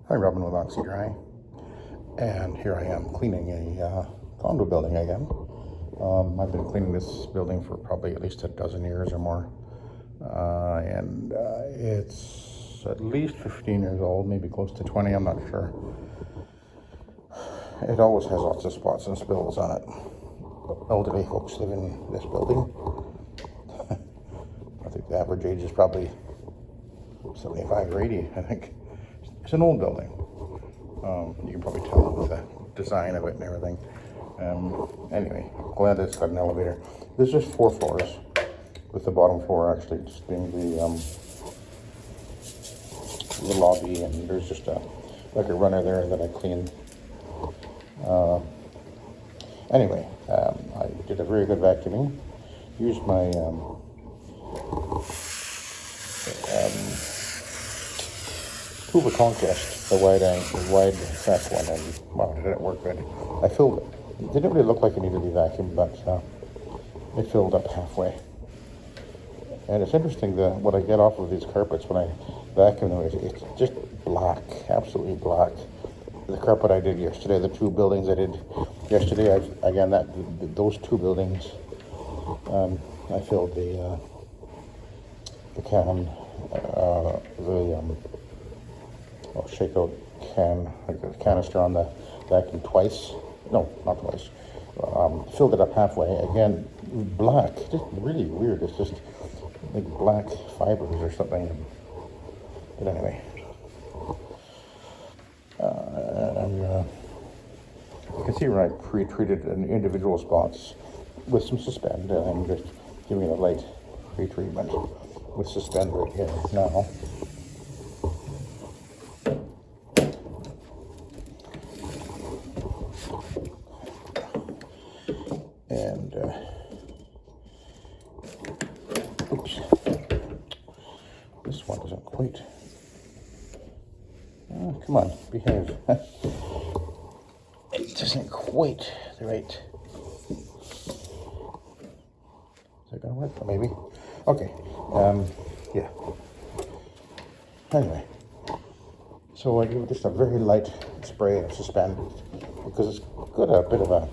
Hi, Robin with Oxy-Dry, and here I am cleaning a condo building again. I've been cleaning this building for probably at least a dozen years or more, and it's at least 15 years old, maybe close to 20, I'm not sure. It always has lots of spots and spills on it. Elderly folks live in this building. I think the average age is probably 75 or 80, I think. It's an old building. You can probably tell with the design of it and everything. Anyway, glad it's got an elevator. There's just 4 floors, with the bottom floor actually just being the lobby, and there's just like a runner there that I cleaned. Anyway, I did a very good vacuuming. Used my Hoover Conquest, the wide track one, and wow, did it work good. I filled it. It didn't really look like it needed to be vacuumed, but it filled up halfway. And it's interesting that what I get off of these carpets when I vacuum them, it's just black, absolutely black. The carpet I did yesterday, the 2 buildings I did yesterday, those 2 buildings, I filled the can, shakeout can, like a canister on the vacuum twice. No, not twice. Filled it up halfway. Again, black, just really weird. It's just like black fibers or something. But anyway, you can see where I pre-treated in individual spots with some Suspend, and I'm just giving it a light pre-treatment with Suspend right here now. And oops, this one doesn't quite. Come on, behave. It doesn't quite the right. Is that gonna work? Maybe. Okay. Yeah. Anyway, so I give it just a very light spray of Suspend because it's got a bit of a.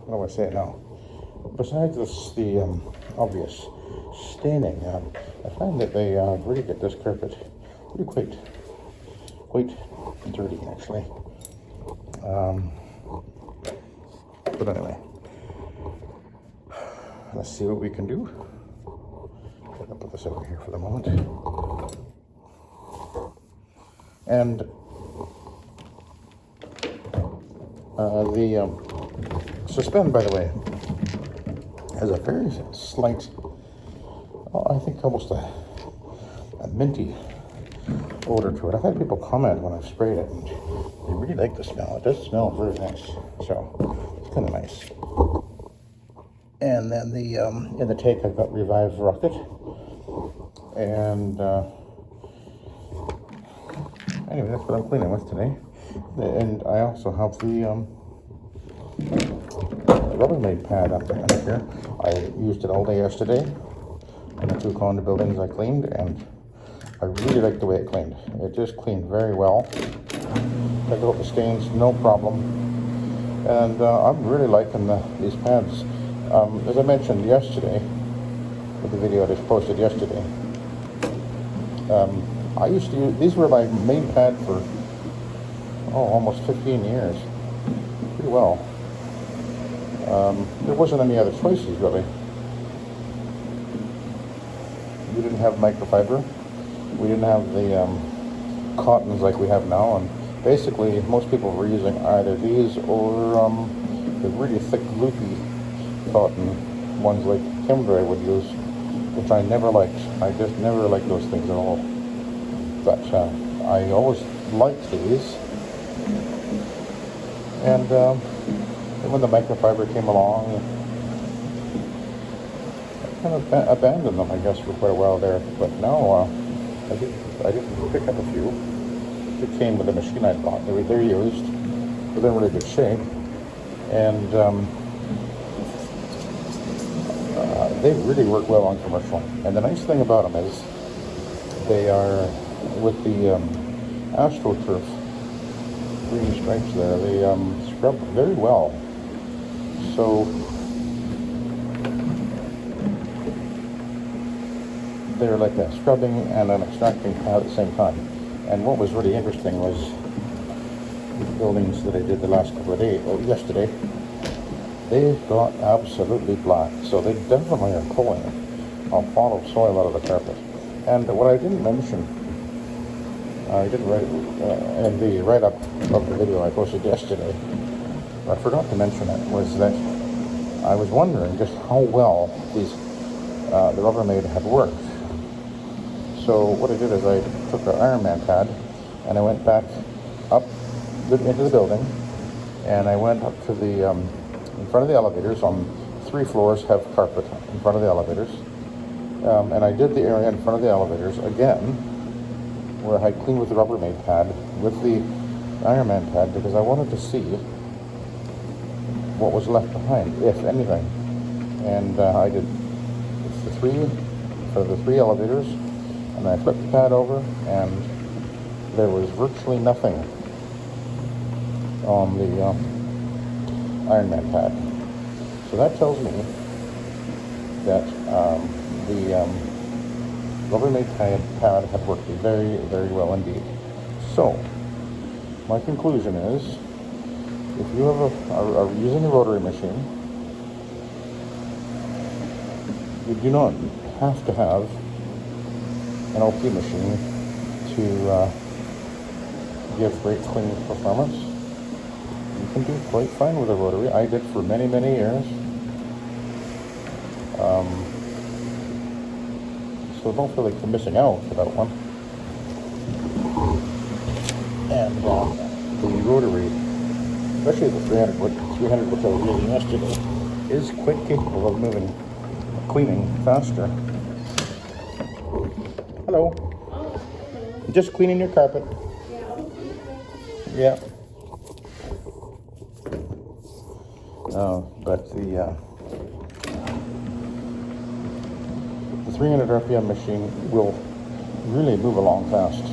What do I say now? Besides this, the obvious staining, I find that they really get this carpet really quite dirty, actually. But anyway, let's see what we can do. I'll put this over here for the moment. And the Suspend, by the way, has a very slight, I think almost a minty odor to it. I've had people comment when I've sprayed it, and they really like the smell. It does smell very nice, so it's kind of nice. And then in the tank I've got Revive Rocket, and anyway, that's what I'm cleaning with today. And I also have the Rubbermaid pad up here. I used it all day yesterday in the 2 condo buildings I cleaned, and I really liked the way it cleaned. It just cleaned very well. Took out the stains, no problem. And I'm really liking these pads. As I mentioned yesterday, with the video I just posted yesterday, I used to use, these were my main pad for almost 15 years. Pretty well. There wasn't any other choices, really. We didn't have microfiber. We didn't have the cottons like we have now, and basically most people were using either these or the really thick, loopy cotton ones like Kimberly would use, which I never liked. I just never liked those things at all. But I always liked these, and when the microfiber came along, I kind of abandoned them, I guess, for quite a while there. But now I did pick up a few. It came with a machine I bought. They're used, but they're in really good shape, and they really work well on commercial. And the nice thing about them is they are with the AstroTurf green stripes there. They scrub very well. So they're like a scrubbing and an extracting pad at the same time. And what was really interesting was the buildings that I did the last couple of days, yesterday, they got absolutely black. So they definitely are pulling a lot of soil out of the carpet. And what I didn't mention, I didn't write in the write-up of the video I posted yesterday, I forgot to mention it, was that I was wondering just how well these the Rubbermaid had worked. So what I did is I took an Ironman pad and I went back up into the building, and I went up to the in front of the elevators. On 3 floors have carpet in front of the elevators, and I did the area in front of the elevators again where I cleaned with the Rubbermaid pad with the Ironman pad, because I wanted to see what was left behind, if anything. And I did the 3 elevators, and I flipped the pad over, and there was virtually nothing on the Ironman pad. So that tells me that the Rubbermaid pad had worked very, very well indeed. So my conclusion is, if you are using a rotary machine, you do not have to have an LP machine to give great cleaning performance. You can do quite fine with a rotary. I did for many, many years. So don't feel like you're missing out for that one. And the rotary, especially the 300 which I was using yesterday, is quite capable of cleaning faster. Hello. Just cleaning your carpet. Yeah. But the 300 RPM machine will really move along fast.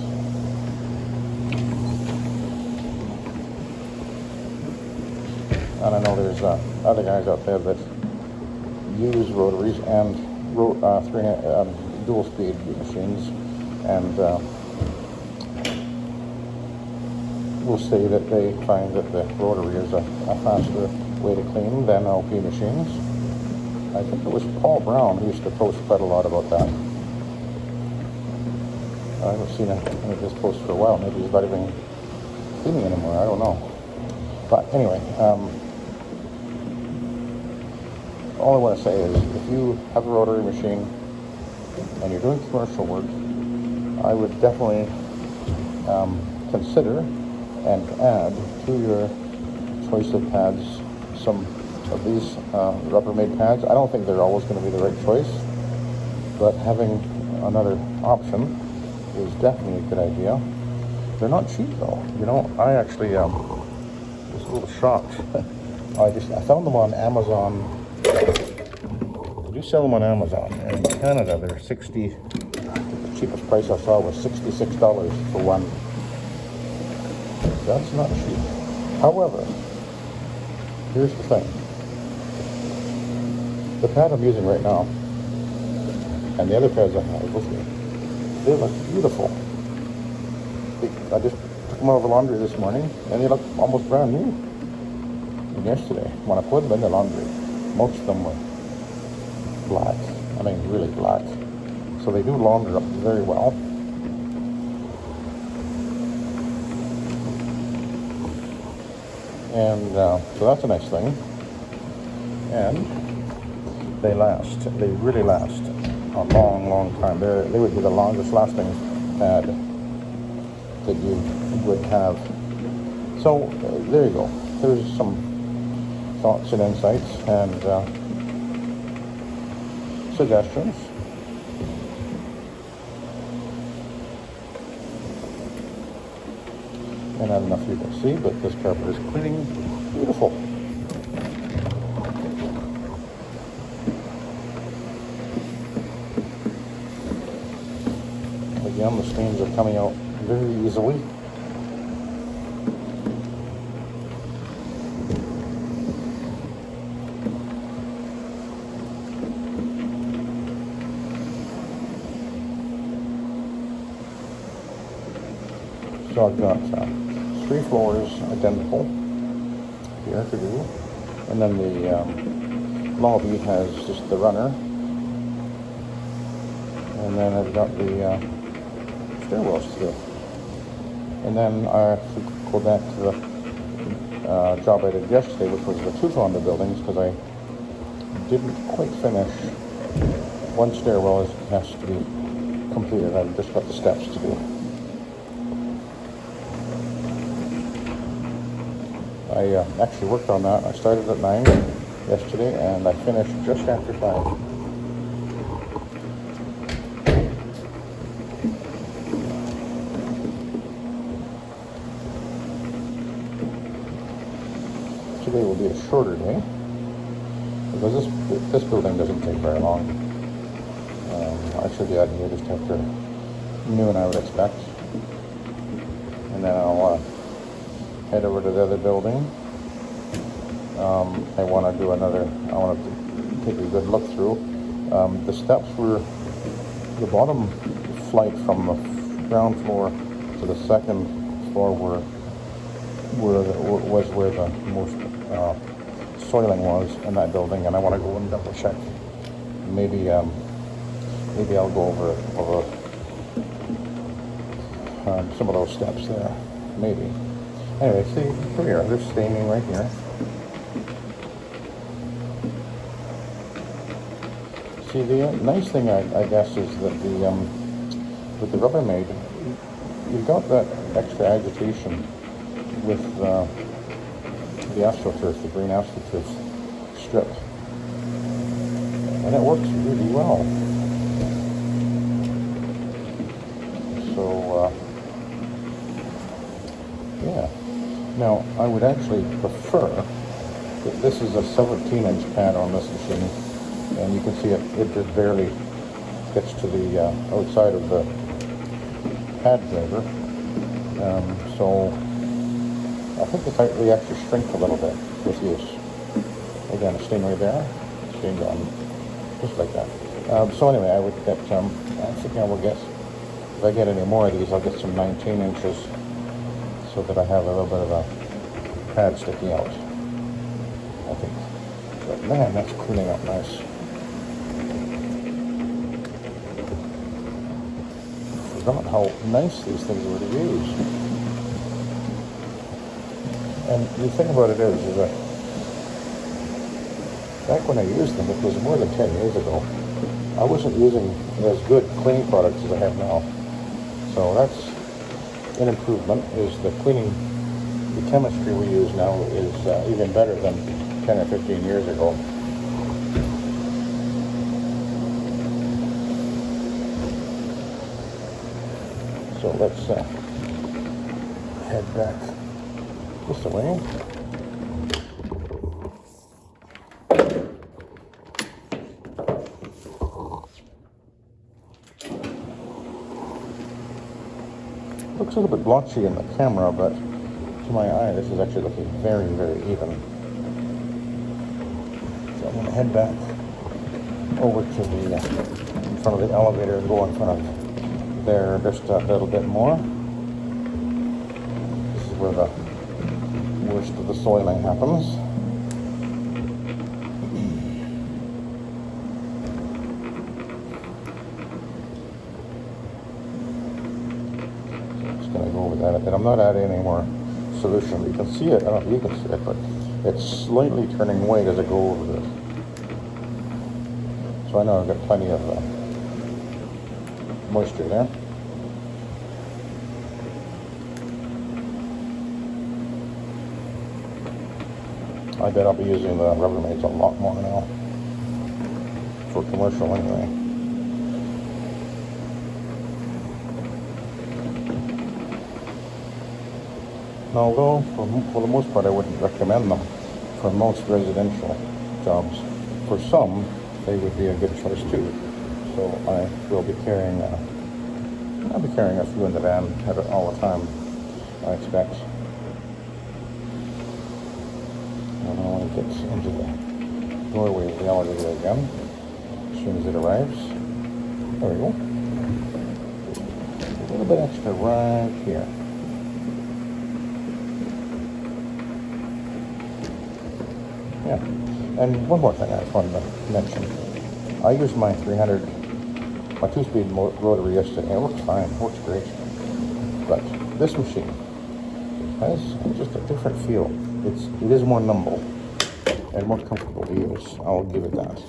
And I know there's other guys out there that use rotaries and dual speed machines, and will say that they find that the rotary is a faster way to clean than LP machines. I think it was Paul Brown who used to post quite a lot about that. I haven't seen any of his posts for a while. Maybe he's not even cleaning anymore. I don't know. But anyway, all I want to say is, if you have a rotary machine and you're doing commercial work, I would definitely consider and add to your choice of pads some of these Rubbermaid pads. I don't think they're always going to be the right choice, but having another option is definitely a good idea. They're not cheap though. You know, I actually was a little shocked. I found them on Amazon. They do sell them on Amazon. And in Canada, they're $60. The cheapest price I saw was $66 for one. That's not cheap. However, here's the thing. The pad I'm using right now, and the other pads I have with me, they look beautiful. I just took them out of the laundry this morning, and they look almost brand new. And yesterday, when I put them in the laundry, most of them were black. I mean, really black. So they do launder up very well. And so that's a nice thing. And they last. They really last a long, long time. They would be the longest lasting pad that you would have. So there you go. There's some thoughts and insights and suggestions. And I don't know if you can see, but this carpet is cleaning beautiful. Again, the stains are coming out very easily. So I've got 3 floors identical here to do, and then the lobby has just the runner, and then I've got the stairwells to do. And then I have to go back to the job I did yesterday, which was the 2 condo buildings, because I didn't quite finish. One stairwell has to be completed. I've just got the steps to do. I actually worked on that. I started at 9 yesterday and I finished just after 5. Today will be a shorter day because this building doesn't take very long. I should be out here just after noon, I would expect, and then I'll head over to the other building. I want to take a good look through. The steps were the bottom flight from the ground floor to the second floor was where the most soiling was in that building, and I want to go and double check. Maybe I'll go over some of those steps there. Maybe. Anyway, see, come here. They're staining right here. See, the nice thing, I guess, is that with the Rubbermaid, you've got that extra agitation with the AstroTurf, the green AstroTurf strip, and it works really well. So, yeah. Now, I would actually prefer that this is a 17-inch pad on this machine, and you can see it just barely gets to the outside of the pad driver. So I think they actually shrink a little bit with use. Again, a stain right there, stain gone, just like that. So anyway, I would get, I think I will get, if I get any more of these, I'll get some 19 inches so that I have a little bit of a pad sticking out, I think. But man, that's cleaning up nice. I forgot how nice these things were to use. And the thing about it is that back when I used them, it was more than 10 years ago, I wasn't using as good cleaning products as I have now. So that's an improvement, is the cleaning, the chemistry we use now is even better than 10 or 15 years ago. So let's head back this way. Looks a little bit blotchy in the camera, but to my eye, this is actually looking very, very even. So I'm going to head back over to the in front of the elevator and go in front of there just a little bit more. This is where the worst of the soiling happens. And I'm not adding any more solution. You can see it, I don't know if you can see it, but it's slightly turning white as I go over this. So I know I've got plenty of moisture there. I bet I'll be using the Rubbermaids a lot more now, for commercial anyway. Although, for the most part, I wouldn't recommend them for most residential jobs. For some, they would be a good choice too. So I will be carrying, I'll be carrying a few in the van all the time, I expect. And I want to get into the doorway of the elevator again, as soon as it arrives. There we go. A little bit extra right here. Yeah. And one more thing I wanted to mention. I used my 300, my 2-speed rotary yesterday. It works fine, it works great. But this machine has just a different feel. It is more nimble and more comfortable to use. I'll give it that.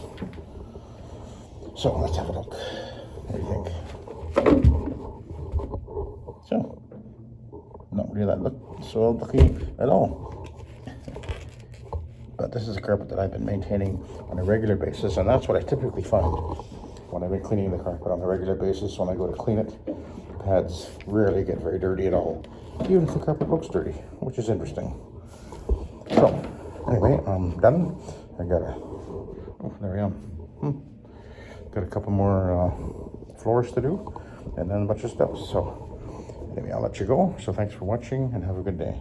So let's have a look. What do you think? So, not really that so lucky at all. But this is a carpet that I've been maintaining on a regular basis, and that's what I typically find when I've been cleaning the carpet on a regular basis. When I go to clean it, the pads rarely get very dirty at all, even if the carpet looks dirty, which is interesting. So, anyway, I'm done. I got there we are. Got a couple more floors to do, and then a bunch of steps. So, anyway, I'll let you go. So, thanks for watching, and have a good day.